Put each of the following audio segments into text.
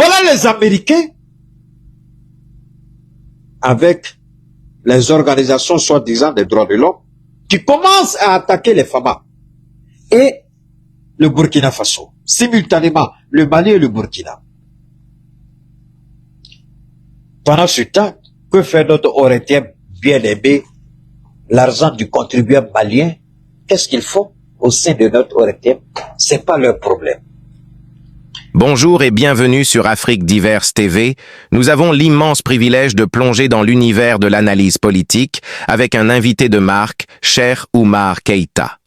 Voilà les Américains avec les organisations soi-disant des droits de l'homme qui commencent à attaquer les FAMA et le Burkina Faso, simultanément le Mali et le Burkina. Pendant ce temps, que fait notre Oretien bien-aimé, l'argent du contribuable malien? Qu'est-ce qu'ils font au sein de notre Oretien? C'est pas leur problème. Bonjour et bienvenue sur Afrique Diverse TV. Nous avons l'immense privilège de plonger dans l'univers de l'analyse politique avec un invité de marque, Cheikh Oumar Keïta.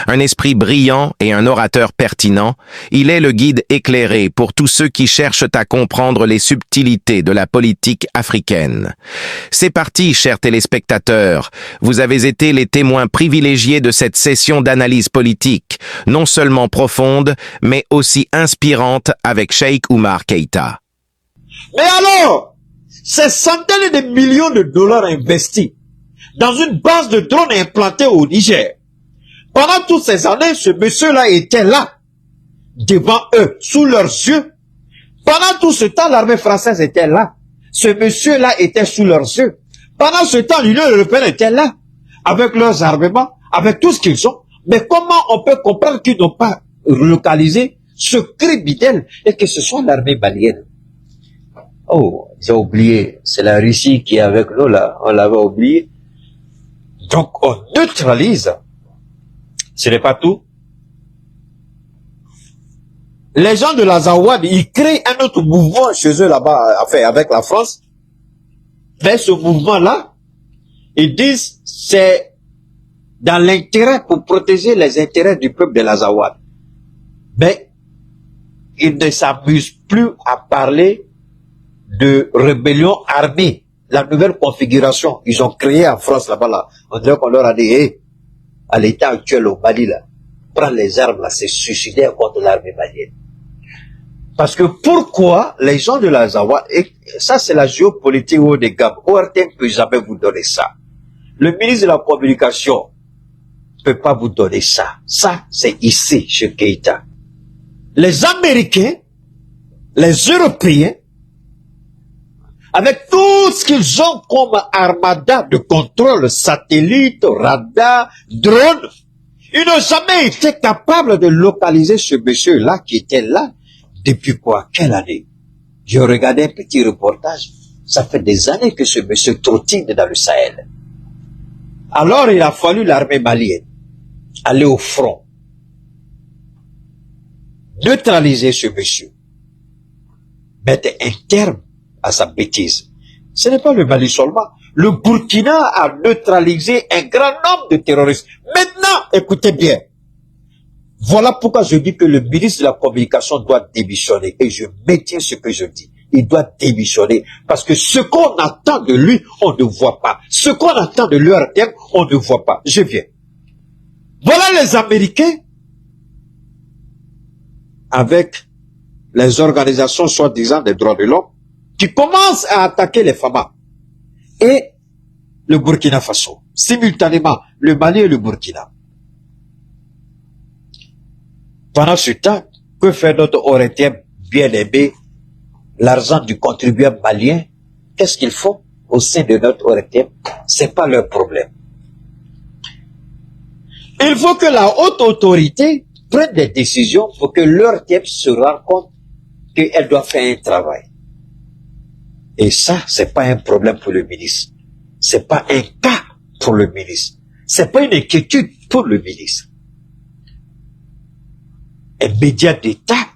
Un esprit brillant et un orateur pertinent, il est le guide éclairé pour tous ceux qui cherchent à comprendre les subtilités de la politique africaine. C'est parti, chers téléspectateurs. Vous avez été les témoins privilégiés de cette session d'analyse politique, non seulement profonde, mais aussi inspirante avec Cheikh Oumar Keïta. Mais alors, ces centaines de millions de dollars investis dans une base de drones implantée au Niger, pendant toutes ces années, ce monsieur-là était là, devant eux, sous leurs yeux. Pendant tout ce temps, l'armée française était là. Ce monsieur-là était sous leurs yeux. Pendant ce temps, l'Union européenne était là, avec leurs armements, avec tout ce qu'ils ont. Mais comment on peut comprendre qu'ils n'ont pas localisé ce criminel et que ce soit l'armée malienne? Oh, j'ai oublié. C'est la Russie qui est avec nous là. On l'avait oublié. Donc, on neutralise. Ce n'est pas tout. Les gens de la Zawad, ils créent un autre mouvement chez eux là-bas, enfin avec la France. Mais ce mouvement-là, ils disent c'est dans l'intérêt pour protéger les intérêts du peuple de la Zawad. Mais ils ne s'amusent plus à parler de rébellion armée, la nouvelle configuration. Ils ont créé en France là-bas là. On dirait qu'on leur a dit, hey, à l'état actuel au Mali, là, prendre les armes, là, c'est suicidaire contre l'armée malienne. Parce que pourquoi les gens de la Zawa, et ça c'est la géopolitique haut de gamme, ORT ne peut jamais vous donner ça. Le ministre de la Communication ne peut pas vous donner ça. Ça, c'est ici, chez Keïta. Les Américains, les Européens, avec tout ce qu'ils ont comme armada de contrôle, satellite, radar, drone, ils n'ont jamais été capables de localiser ce monsieur-là qui était là. Depuis quoi? Quelle année? J'ai regardé un petit reportage. Ça fait des années que ce monsieur trottine dans le Sahel. Alors il a fallu l'armée malienne aller au front, neutraliser ce monsieur, mettre un terme à sa bêtise. Ce n'est pas le Mali seulement. Le Burkina a neutralisé un grand nombre de terroristes. Maintenant, écoutez bien. Voilà pourquoi je dis que le ministre de la Communication doit démissionner. Et je maintiens ce que je dis. Il doit démissionner. Parce que ce qu'on attend de lui, on ne voit pas. Ce qu'on attend de l'URTM, on ne voit pas. Je viens. Voilà les Américains avec les organisations soi-disant des droits de l'homme qui commencent à attaquer les FAMA et le Burkina Faso, simultanément le Mali et le Burkina. Pendant ce temps, que fait notre Oretien bien-aimé, l'argent du contribuable malien? Qu'est-ce qu'ils font au sein de notre Oretien? C'est pas leur problème. Il faut que la haute autorité prenne des décisions pour que l'Oretien se rende compte qu'elle doit faire un travail. Et ça, c'est pas un problème pour le ministre. C'est pas un cas pour le ministre. C'est pas une inquiétude pour le ministre. Un média d'État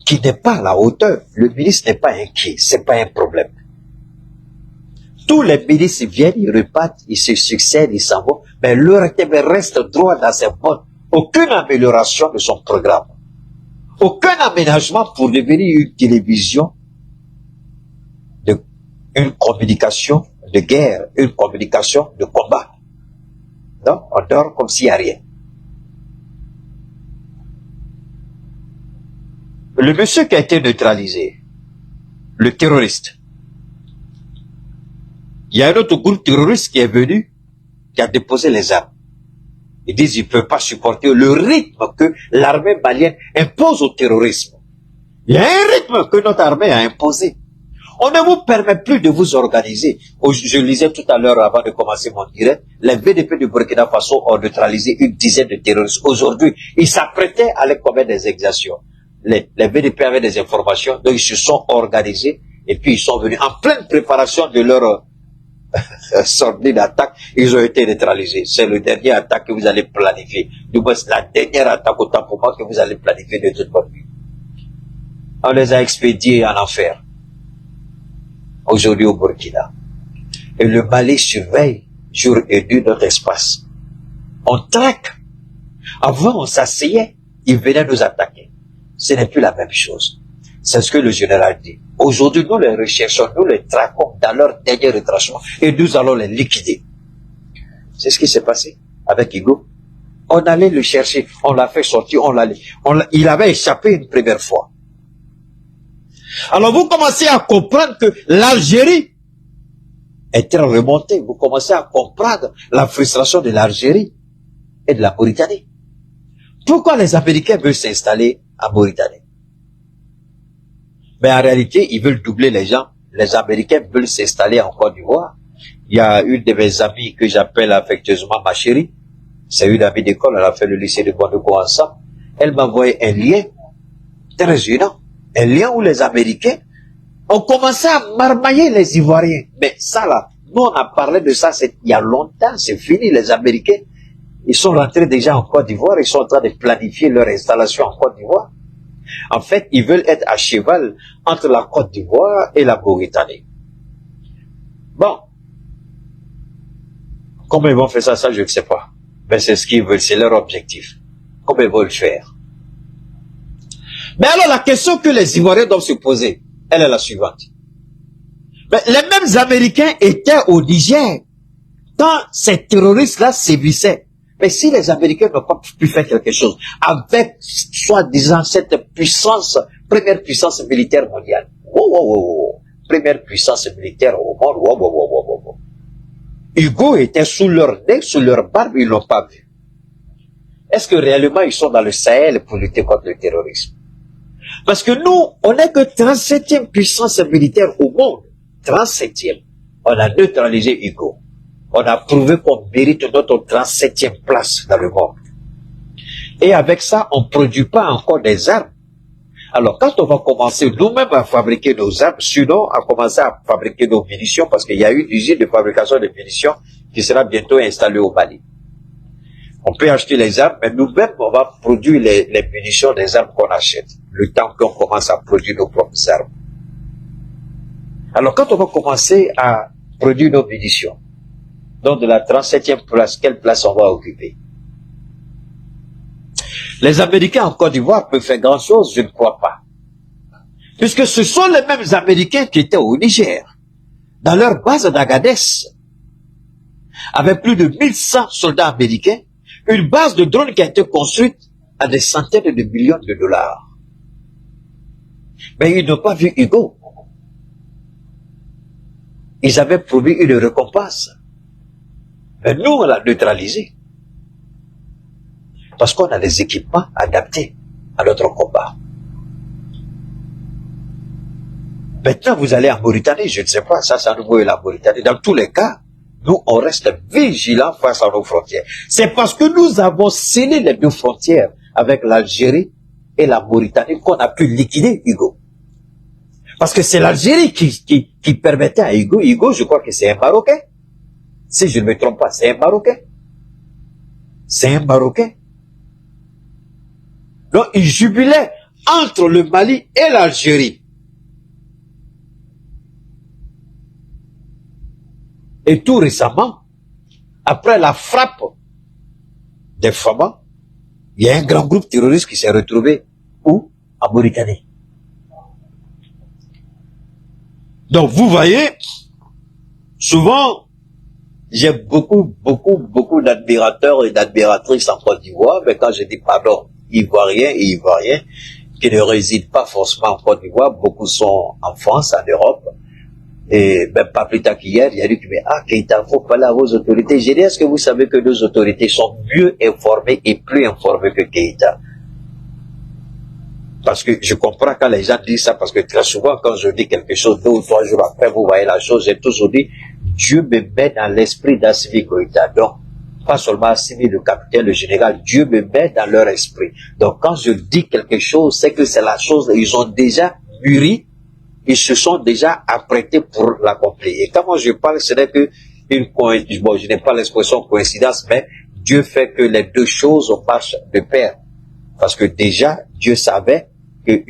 qui n'est pas à la hauteur, le ministre n'est pas inquiet, c'est pas un problème. Tous les ministres viennent, ils repartent, ils se succèdent, ils s'en vont, mais leur reste droit dans ses bottes. Aucune amélioration de son programme. Aucun aménagement pour devenir une télévision, une communication de guerre, une communication de combat. Non, on dort comme s'il n'y a rien. Le monsieur qui a été neutralisé, le terroriste, il y a un autre groupe terroriste qui est venu, qui a déposé les armes. Ils disent qu'ils ne peuvent pas supporter le rythme que l'armée malienne impose au terrorisme. Il y a un rythme que notre armée a imposé. On ne vous permet plus de vous organiser. Je lisais tout à l'heure avant de commencer mon direct, les VDP du Burkina Faso ont neutralisé une dizaine de terroristes. Aujourd'hui, ils s'apprêtaient à aller commettre des exactions. Les VDP avaient des informations, donc ils se sont organisés et puis ils sont venus en pleine préparation de leur sortie d'attaque. Ils ont été neutralisés. C'est le dernier attaque que vous allez planifier. Du moins, c'est la dernière attaque autant pour moi que vous allez planifier de toute votre vie. On les a expédiés en enfer. Aujourd'hui au Burkina. Et le Mali surveille jour et nuit notre espace. On traque. Avant, on s'asseyait, ils venaient nous attaquer. Ce n'est plus la même chose. C'est ce que le général dit. Aujourd'hui, nous les recherchons, nous les traquons dans leur dernier retranchement et nous allons les liquider. C'est ce qui s'est passé avec Hugo. On allait le chercher, on l'a fait sortir, il avait échappé une première fois. Alors vous commencez à comprendre que l'Algérie est très remontée. Vous commencez à comprendre la frustration de l'Algérie et de la Mauritanie. Pourquoi les Américains veulent s'installer en Mauritanie? Mais en réalité, ils veulent doubler les gens. Les Américains veulent s'installer en Côte d'Ivoire. Il y a une de mes amies que j'appelle affectueusement ma chérie. C'est une amie d'école, elle a fait le lycée de Bondeko ensemble. Elle m'a envoyé un lien très gênant. Un lien où les Américains ont commencé à marmailler les Ivoiriens. Mais ça là, nous on a parlé de ça il y a longtemps, c'est fini. Les Américains, ils sont rentrés déjà en Côte d'Ivoire, ils sont en train de planifier leur installation en Côte d'Ivoire. En fait, ils veulent être à cheval entre la Côte d'Ivoire et la Mauritanie. Bon. Comment ils vont faire ça, je ne sais pas. Mais c'est ce qu'ils veulent, c'est leur objectif. Comment ils vont le faire? Mais alors la question que les Ivoiriens doivent se poser, elle est la suivante. Mais les mêmes Américains étaient au Niger quand ces terroristes-là sévissaient. Mais si les Américains n'ont pas pu faire quelque chose avec, soi-disant, cette puissance, première puissance militaire mondiale, première puissance militaire au monde, Hugo était sous leur nez, sous leur barbe, ils l'ont pas vu. Est-ce que réellement ils sont dans le Sahel pour lutter contre le terrorisme? Parce que nous, on n'est que 37e puissance militaire au monde. 37e. On a neutralisé Hugo. On a prouvé qu'on mérite notre 37e place dans le monde. Et avec ça, on ne produit pas encore des armes. Alors, quand on va commencer nous-mêmes à fabriquer nos armes, sinon à commencer à fabriquer nos munitions, parce qu'il y a une usine de fabrication de munitions qui sera bientôt installée au Mali. On peut acheter les armes, mais nous-mêmes, on va produire les munitions des armes qu'on achète, le temps qu'on commence à produire nos propres armes. Alors, quand on va commencer à produire nos munitions, donc de la 37e place, quelle place on va occuper? Les Américains en Côte d'Ivoire peuvent faire grand-chose, je ne crois pas. Puisque ce sont les mêmes Américains qui étaient au Niger, dans leur base d'Agadez, avec plus de 1100 soldats américains, une base de drones qui a été construite à des centaines de millions de dollars. Mais ils n'ont pas vu Hugo. Ils avaient promis une récompense. Mais nous, on l'a neutralisé. Parce qu'on a des équipements adaptés à notre combat. Maintenant, vous allez en Mauritanie, je ne sais pas, ça à nouveau est la Mauritanie. Dans tous les cas, nous, on reste vigilants face à nos frontières. C'est parce que nous avons scellé les deux frontières avec l'Algérie et la Mauritanie qu'on a pu liquider Hugo. Parce que c'est l'Algérie qui permettait à Hugo, je crois que c'est un Marocain. Si je ne me trompe pas, c'est un Marocain. C'est un Marocain. Donc, il jubilait entre le Mali et l'Algérie. Et tout récemment, après la frappe des Fama, il y a un grand groupe terroriste qui s'est retrouvé où? En Mauritanie. Donc, vous voyez, souvent, j'ai beaucoup d'admirateurs et d'admiratrices en Côte d'Ivoire, mais quand je dis pardon, Ivoiriens et Ivoiriens, qui ne résident pas forcément en Côte d'Ivoire, beaucoup sont en France, en Europe, et même pas plus tard qu'hier, il y a dit que, Keïta, faut parler à vos autorités. J'ai dit, est-ce que vous savez que nos autorités sont mieux informées et plus informées que Keïta? Parce que je comprends quand les gens disent ça, parce que très souvent, quand je dis quelque chose, 2 ou 3 jours après, vous voyez la chose, j'ai toujours dit, Dieu me met dans l'esprit d'Assimi Goïta. Donc, pas seulement Assimi, le capitaine, le général, Dieu me met dans leur esprit. Donc, quand je dis quelque chose, c'est que c'est la chose, ils ont déjà mûri, ils se sont déjà apprêtés pour l'accomplir. Et quand moi je parle, ce n'est que bon, je n'ai pas l'expression coïncidence, mais Dieu fait que les deux choses marchent de pair. Parce que déjà, Dieu savait que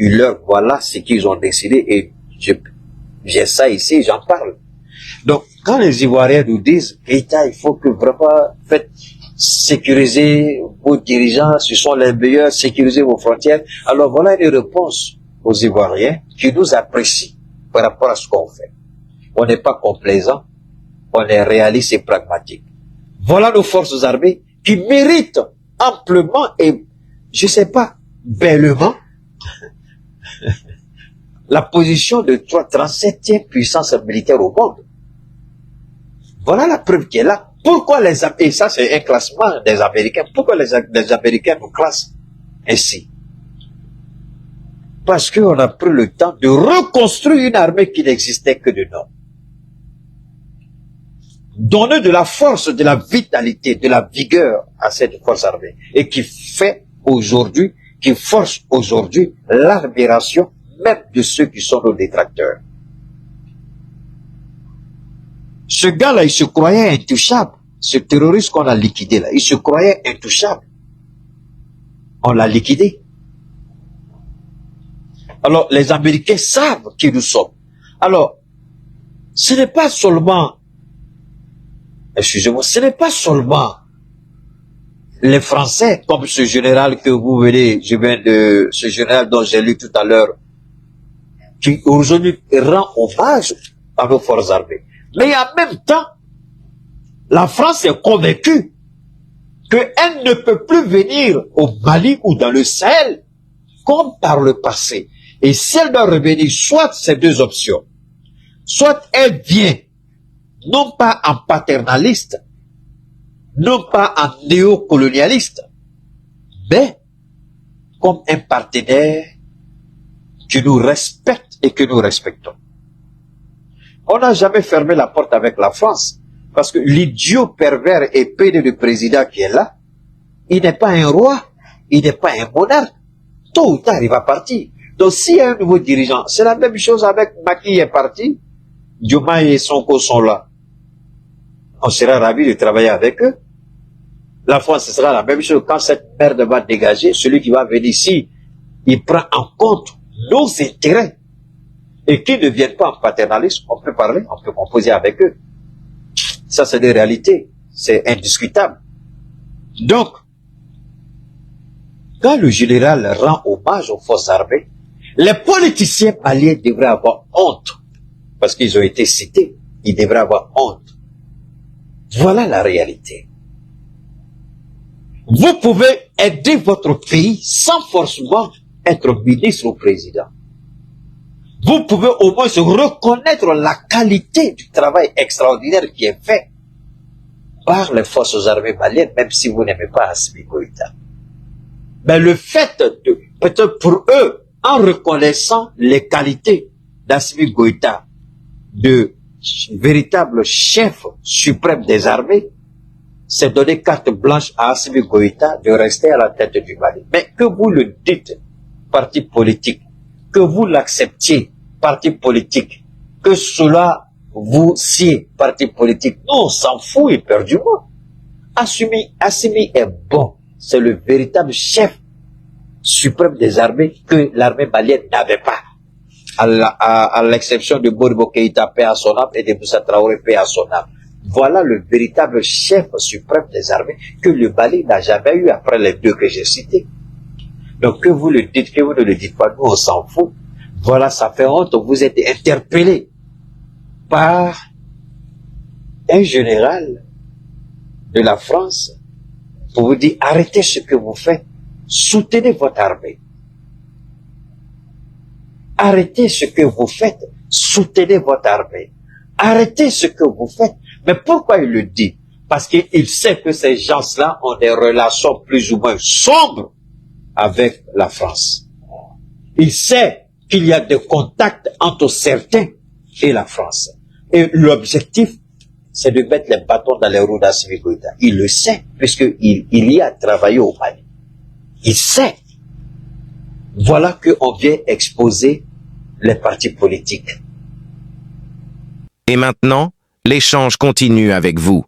voilà ce qu'ils ont décidé et j'ai ça ici, j'en parle. Donc, quand les Ivoiriens nous disent, Keïta, il faut que vraiment faites sécuriser vos dirigeants, ce sont les meilleurs, sécuriser vos frontières. Alors voilà une réponse aux Ivoiriens qui nous apprécient par rapport à ce qu'on fait. On n'est pas complaisant, on est réaliste et pragmatique. Voilà nos forces armées qui méritent amplement et, je sais pas, bellement, la position de 37e puissance militaire au monde. Voilà la preuve qui est là. Pourquoi et ça c'est un classement des Américains, pourquoi les Américains nous classent ainsi? Parce qu'on a pris le temps de reconstruire une armée qui n'existait que de nom. Donner de la force, de la vitalité, de la vigueur à cette force armée. Et qui fait aujourd'hui, qui force aujourd'hui l'admiration même de ceux qui sont nos détracteurs. Ce gars-là, il se croyait intouchable. Ce terroriste qu'on a liquidé là, il se croyait intouchable. On l'a liquidé. Alors, les Américains savent qui nous sommes. Alors, ce n'est pas seulement, excusez-moi, ce n'est pas seulement les Français, comme ce général que vous venez, ce général dont j'ai lu tout à l'heure, qui aujourd'hui rend hommage à nos forces armées. Mais en même temps, la France est convaincue qu'elle ne peut plus venir au Mali ou dans le Sahel comme par le passé. Et si elle doit revenir, soit ces deux options, soit elle vient, non pas en paternaliste, non pas en néocolonialiste, mais comme un partenaire qui nous respecte et que nous respectons. On n'a jamais fermé la porte avec la France, parce que l'idiot pervers et pédé du président qui est là, il n'est pas un roi, il n'est pas un monarque. Tôt ou tard, il va partir. Donc, s'il y a un nouveau dirigeant, c'est la même chose avec Macky est parti, Diomaye et Sonko sont là. On sera ravis de travailler avec eux. La France, ce sera la même chose. Quand cette merde va dégager, celui qui va venir ici, il prend en compte nos intérêts. Et qu'ils ne viennent pas en paternalisme, on peut parler, on peut composer avec eux. Ça, c'est des réalités. C'est indiscutable. Donc, quand le général rend hommage aux forces armées, les politiciens maliens devraient avoir honte. Parce qu'ils ont été cités. Ils devraient avoir honte. Voilà la réalité. Vous pouvez aider votre pays sans forcément être ministre ou président. Vous pouvez au moins reconnaître la qualité du travail extraordinaire qui est fait par les forces armées maliennes, même si vous n'aimez pas Assimi Goïta. Mais le fait de, peut-être pour eux, en reconnaissant les qualités d'Assimi Goïta, de véritable chef suprême des armées, c'est donner carte blanche à Assimi Goïta de rester à la tête du Mali. Mais que vous le dites, parti politique, que vous l'acceptiez, parti politique, que cela vous sied, parti politique, nous on s'en fout éperdument. Assimi est bon, c'est le véritable chef suprême des armées que l'armée malienne n'avait pas. À l'exception de Modibo Keïta, paix à son âme, et de Moussa Traoré, paix à son âme. Voilà le véritable chef suprême des armées que le Mali n'a jamais eu après les deux que j'ai cités. Donc que vous le dites, que vous ne le dites pas, nous on s'en fout. Voilà, ça fait honte, vous êtes interpellé par un général de la France pour vous dire arrêtez ce que vous faites, soutenez votre armée. Arrêtez ce que vous faites, soutenez votre armée. Arrêtez ce que vous faites. Mais pourquoi il le dit? Parce qu'il sait que ces gens-là ont des relations plus ou moins sombres avec la France. Il sait qu'il y a des contacts entre certains et la France. Et l'objectif, c'est de mettre les bâtons dans les roues d'Assimi Goïta. Il le sait, puisqu'il y a travaillé au Mali. Il sait. Voilà qu'on vient exposer les partis politiques. Et maintenant, l'échange continue avec vous.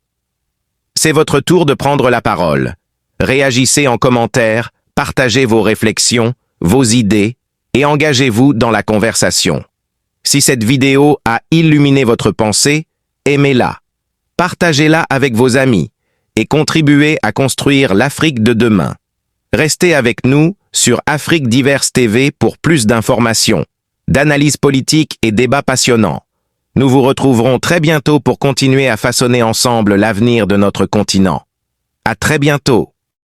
C'est votre tour de prendre la parole. Réagissez en commentaire, partagez vos réflexions, vos idées et engagez-vous dans la conversation. Si cette vidéo a illuminé votre pensée, aimez-la, partagez-la avec vos amis et contribuez à construire l'Afrique de demain. Restez avec nous sur Afrique Diverse TV pour plus d'informations, d'analyses politiques et débats passionnants. Nous vous retrouverons très bientôt pour continuer à façonner ensemble l'avenir de notre continent. À très bientôt.